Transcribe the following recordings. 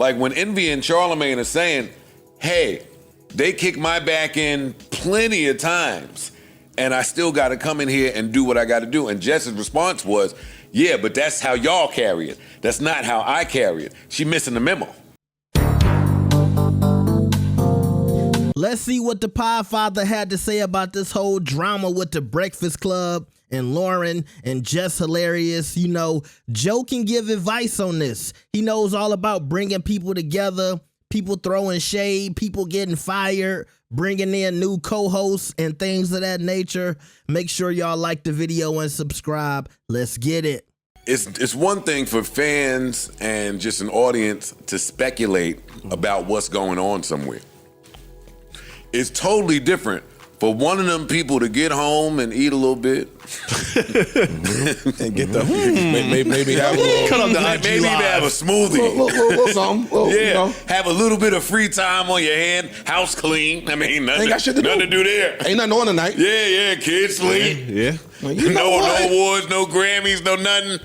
Like when Envy and Charlemagne are saying, hey, they kick my back in plenty of times, and I still got to come in here and do what I got to do. And Jess's response was, yeah, but that's how y'all carry it. That's not how I carry it. She missing the memo. Let's see what the Podfather had to say about this whole drama with the Breakfast Club and Loren and Jess Hilarious. You know, Joe can give advice on this. He knows all about bringing people together, people throwing shade, people getting fired, bringing in new co-hosts and things of that nature. Make sure y'all like the video and subscribe. Let's get it. It's one thing for fans and just an audience to speculate about what's going on somewhere. It's totally different for one of them people to get home and eat a little bit and get the maybe have a little, cut off the maybe even have a smoothie, little something, yeah, you know. Have a little bit of free time on your hand, house clean. I mean, nothing to do there. Ain't nothing on tonight. Yeah, kids sleep. Yeah. Well, no awards, no Grammys, no nothing.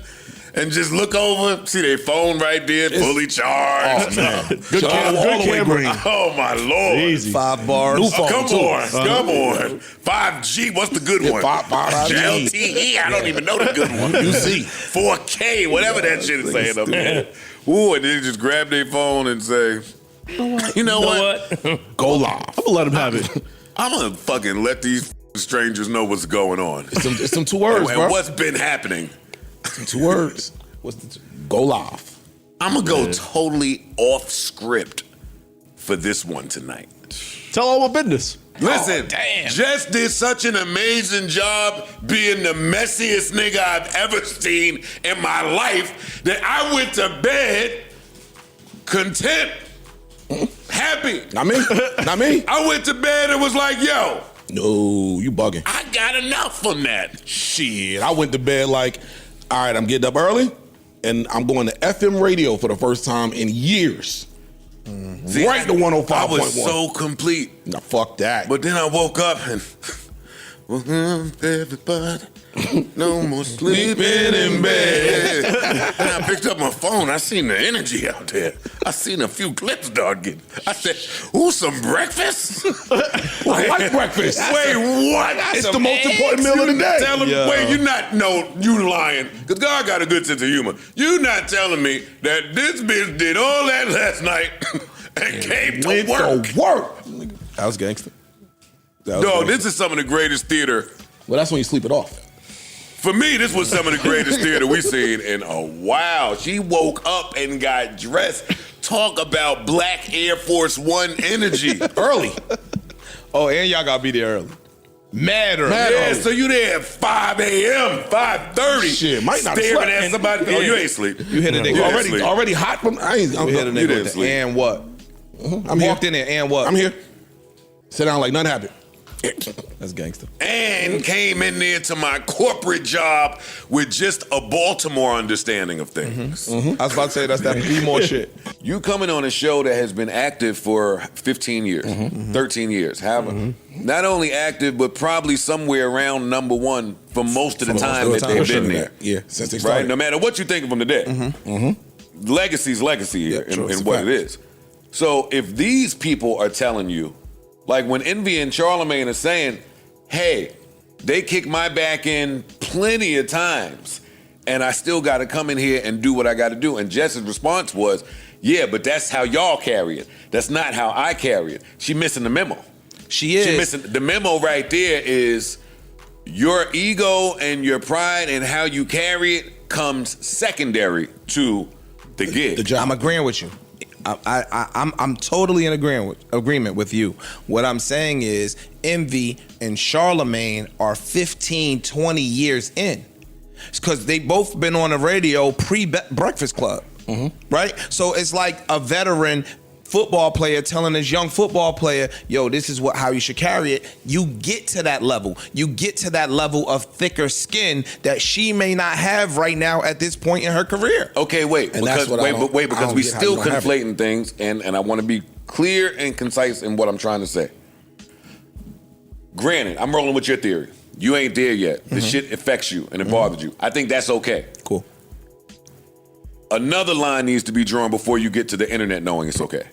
And just look over, see their phone right there, fully charged. Oh, man. Good camera. Oh, my Lord. Easy. 5 bars. New phone, come on. 5G, what's the good one? 5G. LTE, I don't even know the good one. You see. 4K, whatever that shit is saying up there. Ooh, and then just grab their phone and say, you know what? Go live. I'm gonna let him have it. I'm going to fucking let these strangers know what's going on. It's some 2 words, and bro. what's been happening. Some 2 words. Go live. I'm going to go totally off script for this one tonight. Tell all my business. Listen, Jess did such an amazing job being the messiest nigga I've ever seen in my life that I went to bed content, happy. Not me. I went to bed and was like, yo. No, you bugging. I got enough from that. Shit, I went to bed like, all right, I'm getting up early, and I'm going to FM radio for the first time in years. See, right to 105.1. I was so complete. Now, fuck that. But then I woke up and, everybody, no more sleeping in bed. And I picked up my phone. I seen the energy out there. I seen a few clips start getting. I said, ooh, some breakfast? I like breakfast. Wait, what? It's the most important meal of the day. Tell him, wait, you lying. Because God got a good sense of humor. You not telling me that this bitch did all that last night and came to work. That was gangster. This is some of the greatest theater. Well, that's when you sleep it off. For me, this was some of the greatest theater we've seen in a while. She woke up and got dressed. Talk about Black Air Force One energy. Early. Oh, and y'all gotta be there early. Mad early. Yeah, so you there at 5 a.m., 5:30. Shit, might not staring have at somebody. Oh, you ain't sleep. You hit a nigga already hot from. You hit a nigga with the and what? I'm Walked in there and what? I'm here. Sit down like nothing happened. That's gangster. And came in there to my corporate job with just a Baltimore understanding of things. I was about to say that's that be more shit. You coming on a show that has been active for 15 years, 13 years. Not only active, but probably somewhere around number 1 for most of the time that they've been there. Yeah, since they started. Right? No matter what you think of them today. Legacy's legacy here in what it is. So if these people are telling you, like when Envy and Charlemagne are saying, hey, they kick my back in plenty of times, and I still got to come in here and do what I got to do. And Jess's response was, yeah, but that's how y'all carry it. That's not how I carry it. She missing the memo. She is. She missing the memo right there is your ego and your pride and how you carry it comes secondary to the gig. The job. I'm agreeing with you. I'm totally in agreement with you. What I'm saying is Envy and Charlemagne are 15, 20 years in. Because they both been on the radio pre-Breakfast Club, right? So it's like a veteran football player telling his young football player, yo, this is how you should carry it. You get to that level. You get to that level of thicker skin that she may not have right now at this point in her career. Okay, wait. And Because we get how still you don't have conflating things, and I want to be clear and concise in what I'm trying to say. Granted, I'm rolling with your theory. You ain't there yet. The shit affects you and it bothers you. I think that's okay. Cool. another line needs to be drawn before you get to the internet knowing it's okay.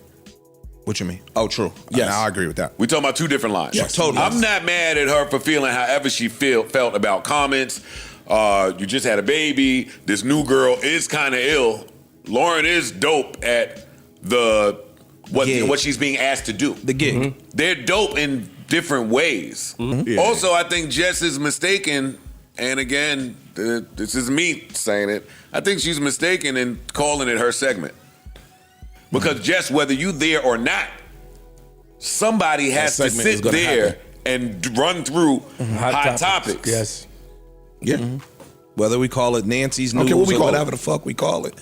What you mean? Oh, true. Yes. Now I agree with that. We talking about two different lines. Yes, totally. I'm not mad at her for feeling however she felt about comments. You just had a baby. This new girl is kind of ill. Loren is dope at what she's being asked to do. The gig. Mm-hmm. They're dope in different ways. Mm-hmm. Yeah. Also, I think Jess is mistaken, and again, this is me saying it, I think she's mistaken in calling it her segment. Because Jess, whether you there or not, somebody has to segment is sit gonna there happen. and run through hot topics. Yes. Yeah. Whether we call it Nancy's News What we or call whatever it? the fuck we call it.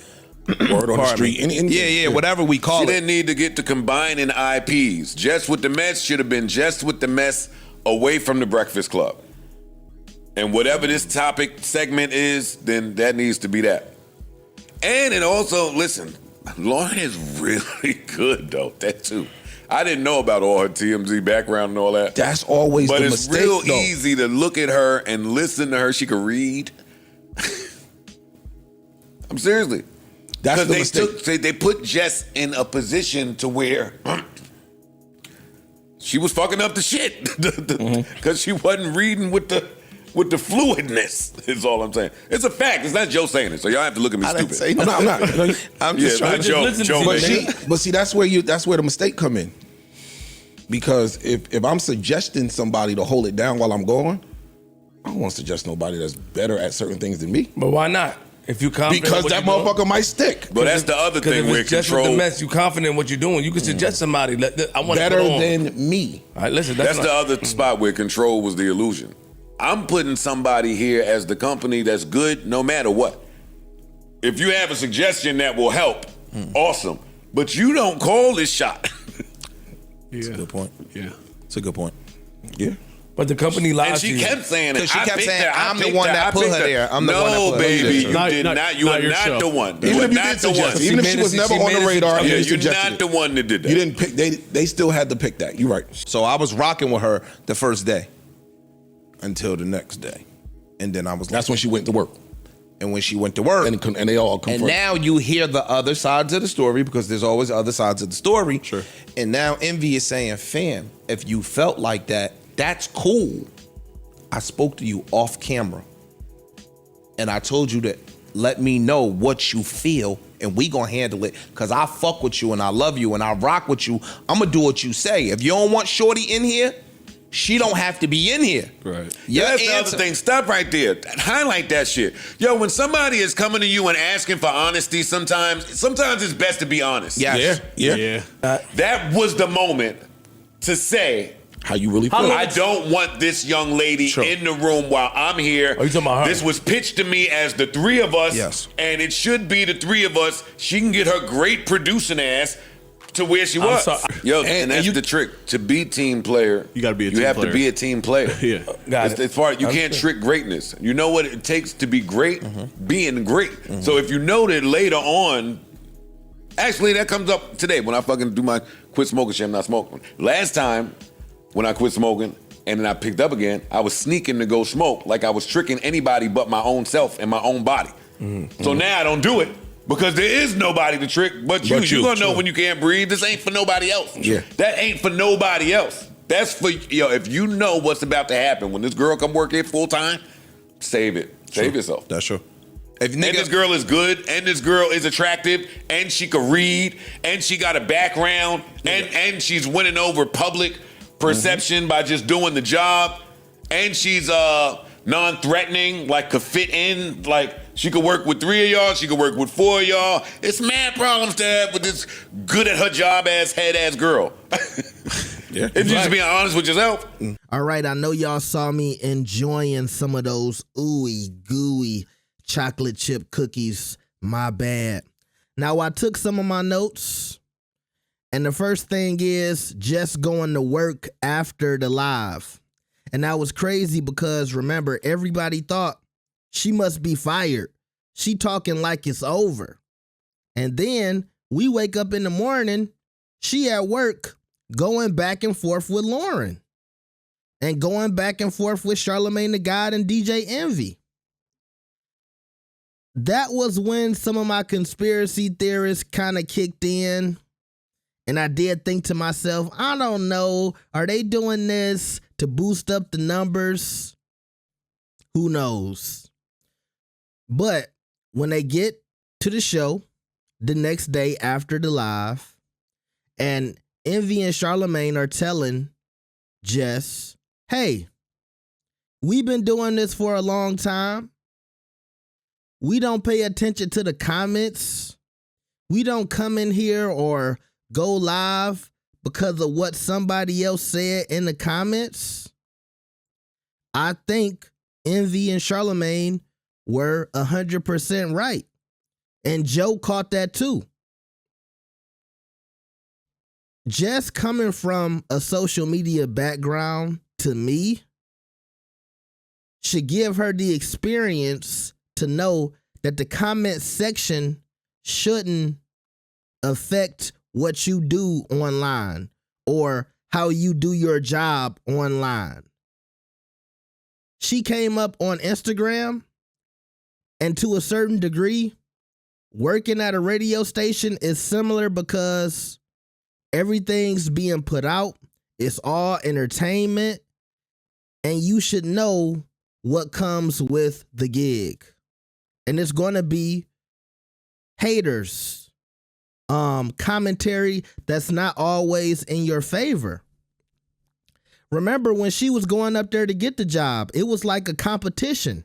Word on the Pardon street. me. Whatever we call She it. didn't need to get to combining IPs. Jess with the mess should have been Jess with the mess away from the Breakfast Club. And whatever this topic segment is, then that needs to be that. And it also, listen, Loren is really good though, that too. I didn't know about all her TMZ background and all that. That's always But the it's mistake, real though. easy to look at her and listen to her. She could read. I'm seriously. That's the Because mistake. they put Jess in a position to where she was fucking up the shit because she wasn't reading with the fluidness. Is all I'm saying. It's a fact. It's not Joe saying it, so y'all have to look at me I didn't stupid. say I'm not. I'm just Yeah, trying not to Joe. listen Joe to But you, man. see, that's where the mistake come in. Because if I'm suggesting somebody to hold it down while I'm going, I don't want to suggest nobody that's better at certain things than me. But why not? If you confident Because in what that you're doing? motherfucker might stick. But that's the other Because thing if where it's just with control. the mess, you confident in what you're doing. You can suggest somebody. I want Better to put on. than me. All right, listen. That's not, the other spot where control was the illusion. I'm putting somebody here as the company that's good no matter what. If you have a suggestion that will help, awesome. But you don't call this shot. That's a good point. Yeah. It's a good point. Yeah. But the company lies And to she you. kept saying it. Because she I kept picked saying, her, I I'm the picked one her, that I put picked her there. I'm the no, one that put her there. baby, you Not- did not- not. You not are yourself. not the one. Even You are if you not did the suggest one. it, even if She she made was it- never she on made the it- radar, and Yeah, you you're suggested not the it. one that did that. You didn't pick. They still had to pick that. You're right. So I was rocking with her the first day until the next day. And then I was That's when she went to work, and when she went to work. and they all And confirmed. now you hear the other sides of the story because there's always other sides of the story. Sure. And now Envy is saying, fam, if you felt like that, that's cool. I spoke to you off camera. And I told you to let me know what you feel and we gonna handle it because I fuck with you and I love you and I rock with you. I'm gonna do what you say. If you don't want Shorty in here, she don't have to be in here. Right. Your That's the answer- other thing. Stop right there. Highlight that shit. Yo, when somebody is coming to you and asking for honesty, sometimes it's best to be honest. Yes. Yeah. That was the moment to say, How you really feel? I don't want this young lady Sure. in the room while I'm here. Oh, you talking about her? This was pitched to me as the three of us. Yes. And it should be the three of us. She can get her great producing ass to where she was. sorry. Yo, And- and and that's you- the trick. To be team player, You gotta be a team You have player. to be a team player. Yeah. Got it. As far you That's can't good. trick greatness. You know what it takes to be great? Mm-hmm. Being great. So if you know that later on, actually that comes up today when I fucking do my quit smoking shit. I'm not smoking. Last time when I quit smoking and then I picked up again, I was sneaking to go smoke like I was tricking anybody but my own self and my own body. So now I don't do it because there is nobody to trick but you. But you, You're gonna know sure. when you can't breathe. This ain't for nobody else. Yeah. That ain't for nobody else. That's for, if you know what's about to happen when this girl come work here full time, save it. Save yourself. That's true. If And this girl is good, and this girl is attractive, and she could read, and she got a background, and she's winning over public perception by just doing the job, and she's non-threatening, like could fit in, like she could work with 3 of y'all, she could work with 4 of y'all. It's mad problems to have with this good at her job ass, head ass girl. Yeah. If you just being honest with yourself. All right, I know y'all saw me enjoying some of those ooey gooey chocolate chip cookies. My bad. Now, I took some of my notes, and the first thing is just going to work after the live. And that was crazy because, remember, everybody thought she must be fired. She talking like it's over. And then we wake up in the morning, she at work going back and forth with Loren and going back and forth with Charlamagne the God and DJ Envy. that was when some of my conspiracy theorists kind of kicked in. And I did think to myself, I don't know, are they doing this to boost up the numbers? Who knows? But when they get to the show the next day after the live, and Envy and Charlamagne are telling Jess, hey, we've been doing this for a long time. We don't pay attention to the comments. We don't come in here or go live because of what somebody else said in the comments. I think Envy and Charlamagne were 100% right. And Joe caught that too. Jess coming from a social media background, to me, should give her the experience to know that the comment section shouldn't affect what you do online or how you do your job online. She came up on Instagram, and to a certain degree, working at a radio station is similar because everything's being put out. It's all entertainment, and you should know what comes with the gig. And it's going to be haters, commentary that's not always in your favor. Remember when she was going up there to get the job, it was like a competition.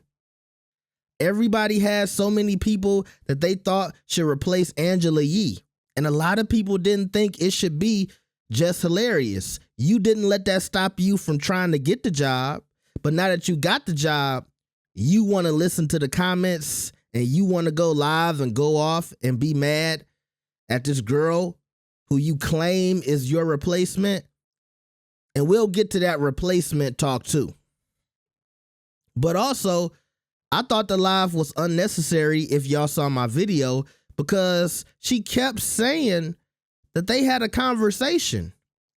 Everybody had so many people that they thought should replace Angela Yee. And a lot of people didn't think it should be Jess Hilarious. You didn't let that stop you from trying to get the job. But now that you got the job, you want to listen to the comments and you want to go live and go off and be mad at this girl who you claim is your replacement. And we'll get to that replacement talk too. But also, I thought the live was unnecessary if y'all saw my video, because she kept saying that they had a conversation.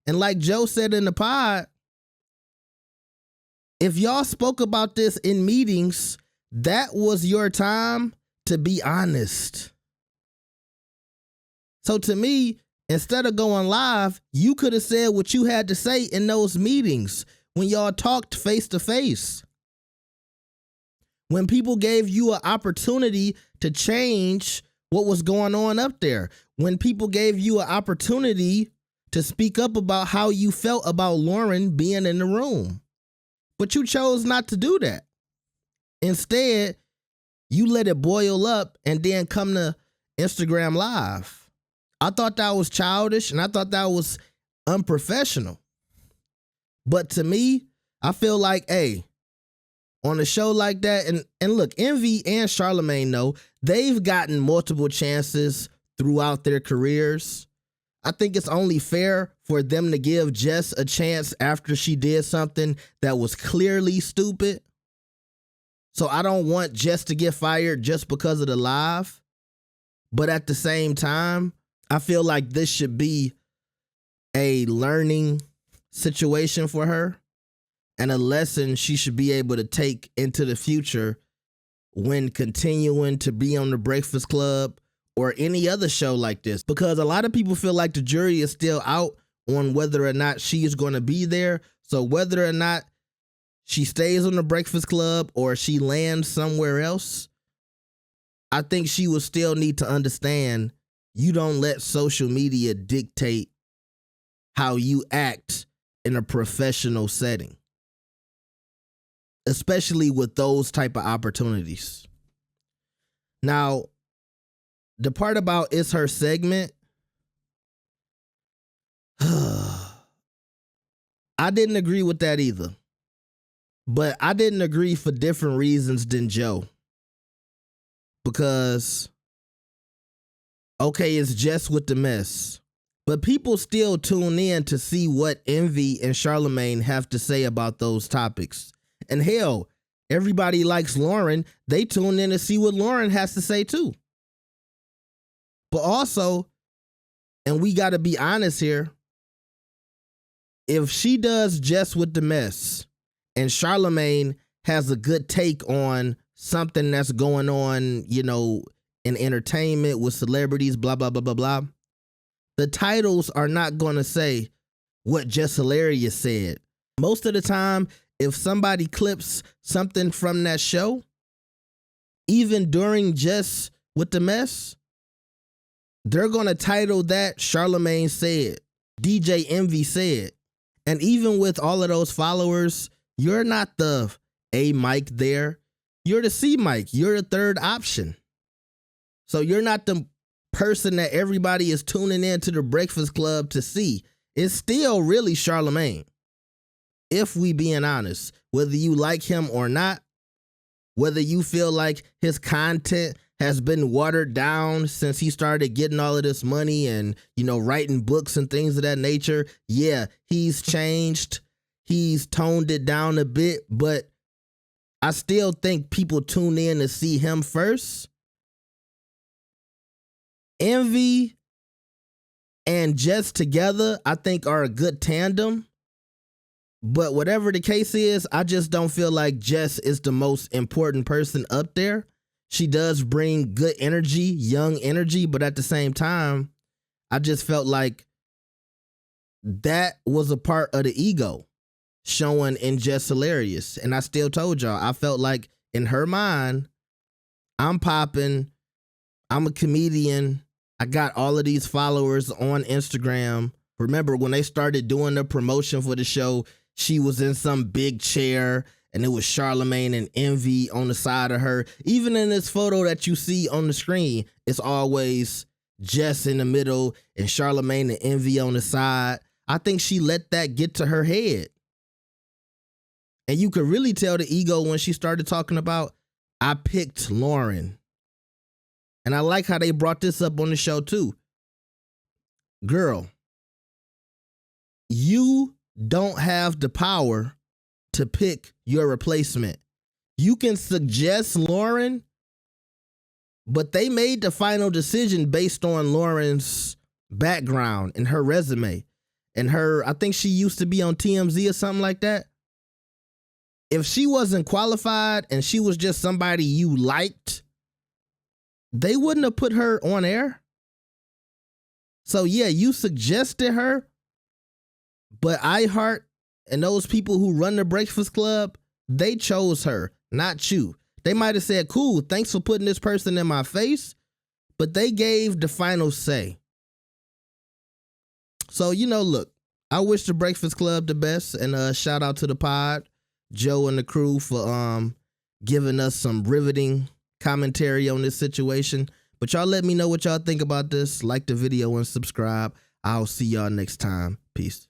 And like Joe said in the pod, if y'all spoke about this in meetings, that was your time to be honest. So to me, instead of going live, you could have said what you had to say in those meetings when y'all talked face to face. When people gave you an opportunity to change what was going on up there. When people gave you an opportunity to speak up about how you felt about Loren being in the room. But you chose not to do that. Instead, you let it boil up and then come to Instagram Live. I thought that was childish and I thought that was unprofessional. But to me, I feel like, hey, on a show like that, and look, Envy and Charlamagne know they've gotten multiple chances throughout their careers. I think it's only fair for them to give Jess a chance after she did something that was clearly stupid. So I don't want Jess to get fired just because of the live. But at the same time, I feel like this should be a learning situation for her and a lesson she should be able to take into the future when continuing to be on The Breakfast Club or any other show like this. Because a lot of people feel like the jury is still out on whether or not she is going to be there. So whether or not she stays on The Breakfast Club or she lands somewhere else, I think she will still need to understand you don't let social media dictate how you act in a professional setting, especially with those type of opportunities. Now, the part about it's her segment, I didn't agree with that either. But I didn't agree for different reasons than Joe. Because, okay, it's Jess with the mess. But people still tune in to see what Envy and Charlamagne have to say about those topics. And hell, everybody likes Loren. They tune in to see what Loren has to say too. But also, and we got to be honest here, if she does Jess with the mess and Charlamagne has a good take on something that's going on, you know, in entertainment with celebrities, blah, blah, blah, blah, blah, the titles are not going to say what Jess Hilarious said. Most of the time, if somebody clips something from that show, even during Jess with the Mess, they're going to title that Charlamagne said, DJ Envy said. And even with all of those followers, you're not the A mic there. You're the C mic. You're the third option. So you're not the person that everybody is tuning in to the Breakfast Club to see. It's still really Charlamagne. If we being honest, whether you like him or not, whether you feel like his content has been watered down since he started getting all of this money and, you know, writing books and things of that nature. Yeah, he's changed. He's toned it down a bit, but I still think people tune in to see him first. Envy and Jess together, I think, are a good tandem. But whatever the case is, I just don't feel like Jess is the most important person up there. She does bring good energy, young energy, but at the same time, I just felt like that was a part of the ego showing in Jess Hilarious. And I still told y'all, I felt like in her mind, I'm popping, I'm a comedian, I got all of these followers on Instagram. Remember when they started doing the promotion for the show, she was in some big chair and it was Charlamagne and Envy on the side of her. Even in this photo that you see on the screen, it's always Jess in the middle and Charlamagne and Envy on the side. I think she let that get to her head. And you could really tell the ego when she started talking about, I picked Loren. And I like how they brought this up on the show too. Girl, you don't have the power to pick your replacement. You can suggest Loren, but they made the final decision based on Loren's background and her resume and her, I think she used to be on TMZ or something like that. If she wasn't qualified and she was just somebody you liked, they wouldn't have put her on air. So yeah, you suggested her, but iHeart and those people who run the Breakfast Club, they chose her, not you. They might have said, cool, thanks for putting this person in my face, but they gave the final say. So, you know, look, I wish the Breakfast Club the best, and shout out to the pod, Joe and the crew, for giving us some riveting commentary on this situation. But y'all let me know what y'all think about this. Like the video and subscribe. I'll see y'all next time. Peace.